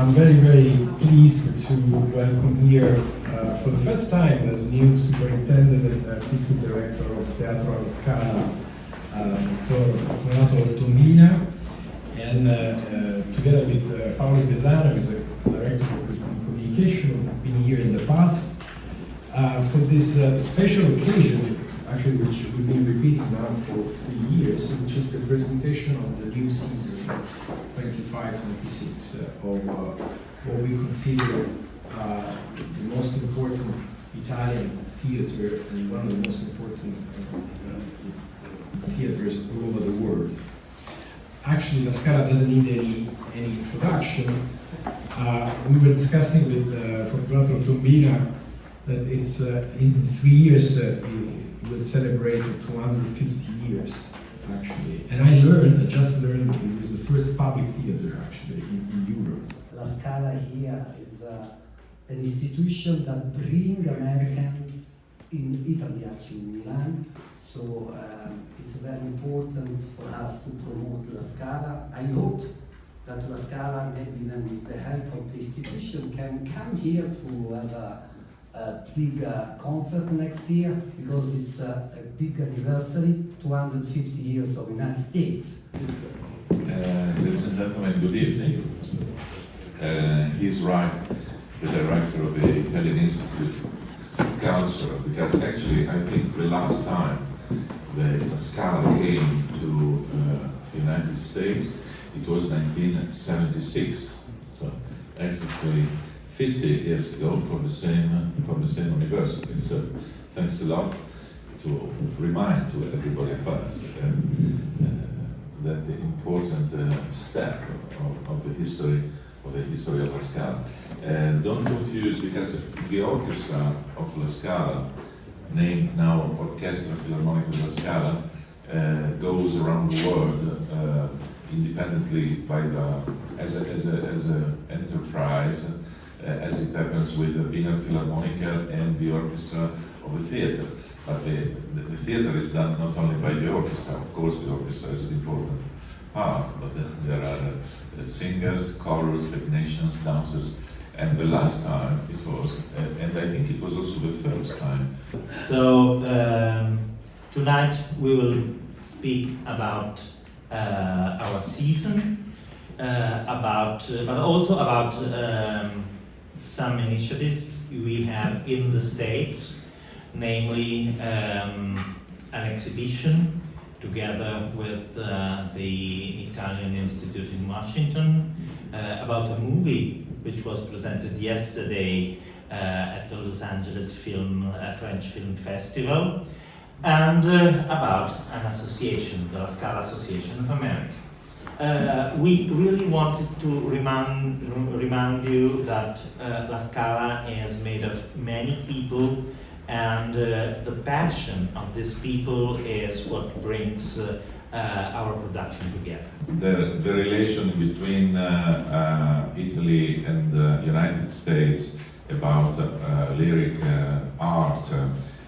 I'm very pleased to welcome here for the first time as new superintendent and artistic director of Teatro Scala, Dottor Tombina, and together with Paolo Besana, who is a director of communication, who've been here in the past, for this special occasion, actually, which we've been repeating now for 3 years, which is the presentation of the new season 25-26 of what we consider the most important Italian theater and one of the most important theaters all over the world. Actually, La Scala doesn't need any introduction. We were discussing with Dottor Tombina that it's in 3 years we'll celebrate 250 years, actually. And I just learned that it was the first public theater, actually, in Europe. La Scala here is an institution that brings Americans in Italy, actually in Milan. So it's very important for us to promote La Scala. I hope that La Scala, maybe then with the help of the institution, can come here to have a big concert next year, because it's a big anniversary, 250 years of United States. Ladies and gentlemen, good evening. He's right, the director of the Italian Institute of Culture, because actually I think the last time the Scala came to the United States, it was 1976. So exactly 50 years ago from the same university. So thanks a lot to remind to everybody of us that the important step of the history of La Scala. Don't confuse, because the orchestra of La Scala, named now Orchestra Filarmonica della Scala, goes around the world independently as an enterprise. As it happens with the Wiener Philharmoniker and the orchestra of the theater. But the theater is done not only by the orchestra, of course the orchestra is an important part, but there are singers, chorus, technicians, dancers, and the last time it was, and I think it was also the first time. So tonight we will speak about our season, but also about some initiatives we have in the States, namely an exhibition together with the Italian Institute in Washington about a movie which was presented yesterday at the Los Angeles French Film Festival, and about an association, the La Scala Association of America. We really wanted to remind you that La Scala is made of many people, and the passion of these people is what brings our production together. The relation between Italy and the United States about lyric art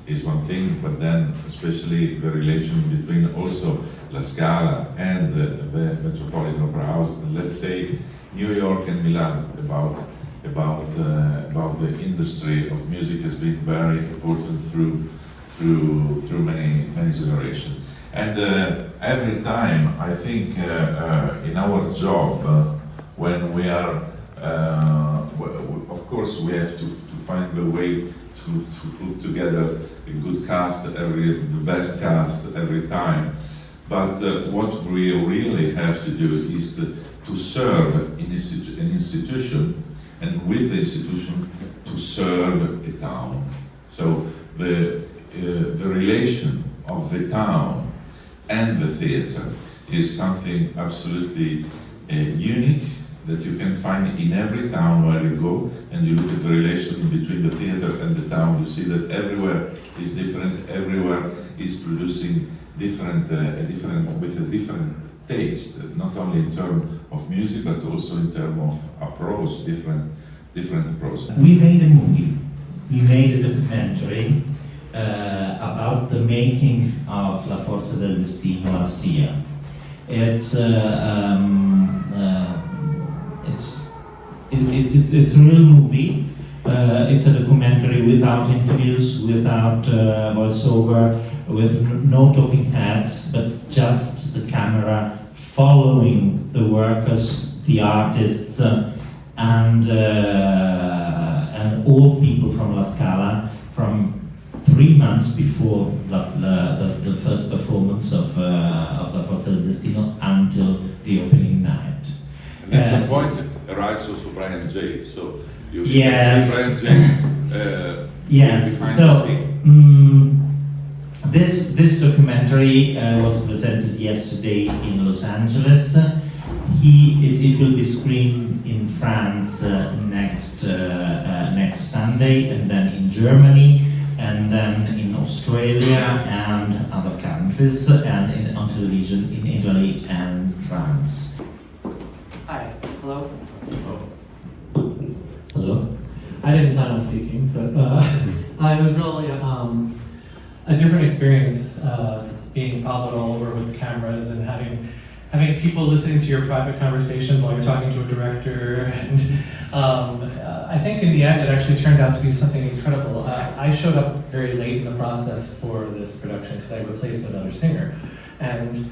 is one thing, but then especially the relation between also La Scala and the Metropolitan Opera House, let's say New York and Milan, about the industry of music has been very important through many generations. And every time I think in our job, when we are, of course we have to find the way to put together a good cast, the best cast every time. But what we really have to do is to serve an institution, and with the institution to serve a town. So the relation of the town and the theater is something absolutely unique that you can find in every town where you go, and you look at the relation between the theater and the town. You see that everywhere is different, everywhere is producing with a different taste, not only in terms of music, but also in terms of approach, different approach. We made a movie, we made a documentary about the making of La Forza del Destino last year. It's it's a real movie. It's a documentary without interviews, without voiceover, with no talking heads, but just the camera following the workers, the artists, and all people from La Scala from 3 months before the first performance of the Forza del Destino until the opening night. And at some point arrives also Brian J. So you Yes. can see Brian J. Yes. behind So the scene. this documentary was presented yesterday in Los Angeles. It will be screened in France next Sunday, and then in Germany, and then in Australia and other countries, and on television in Italy and France. Hi, hello. Hello. I didn't plan on speaking, but it was really a different experience being followed all over with cameras and having people listening to your private conversations while you're talking to a director. And I think in the end it actually turned out to be something incredible. I showed up very late in the process for this production because I replaced another singer. And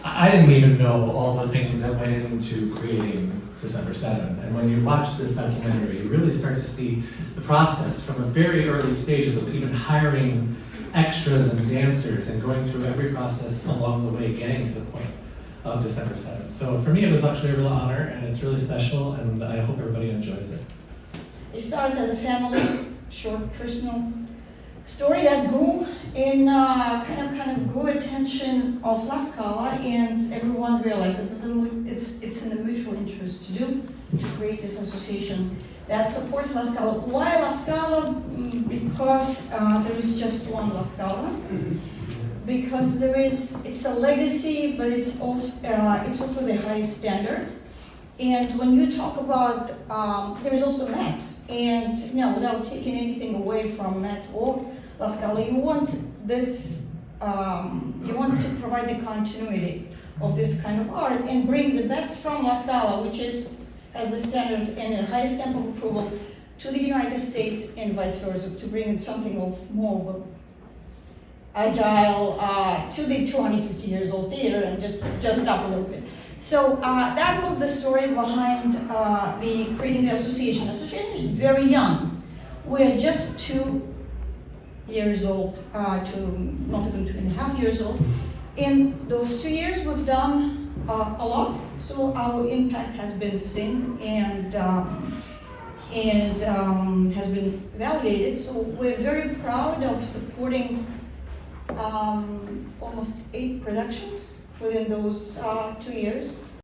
I didn't even know all the things that went into creating December 7. And when you watch this documentary, you really start to see the process from the very early stages of even hiring extras and dancers and going through every process along the way, getting to the point of December 7. So for me, it was actually a real honor, and it's really special, and I hope everybody enjoys it. It started as a family, short, personal story that grew in kind of grew attention of La Scala, and everyone realized it's in the mutual interest to create this association that supports La Scala. Why La Scala? Because there is just one La Scala. Because it's a legacy, but it's also the highest standard. And when you talk about, there is also Met, and without taking anything away from Met or La Scala, you want this, you want to provide the continuity of this kind of art and bring the best from La Scala, which has the standard and the highest stamp of approval, to the United States and vice versa, to bring in something of more of a agile to the 250 years old theater and just up a little bit. So that was the story behind the creating the association. Association is very young. We're just 2 years old to not even 2.5 years old. In those 2 years, we've done a lot. So our impact has been seen and has been evaluated. So we're very proud of supporting almost 8 productions within those 2 years.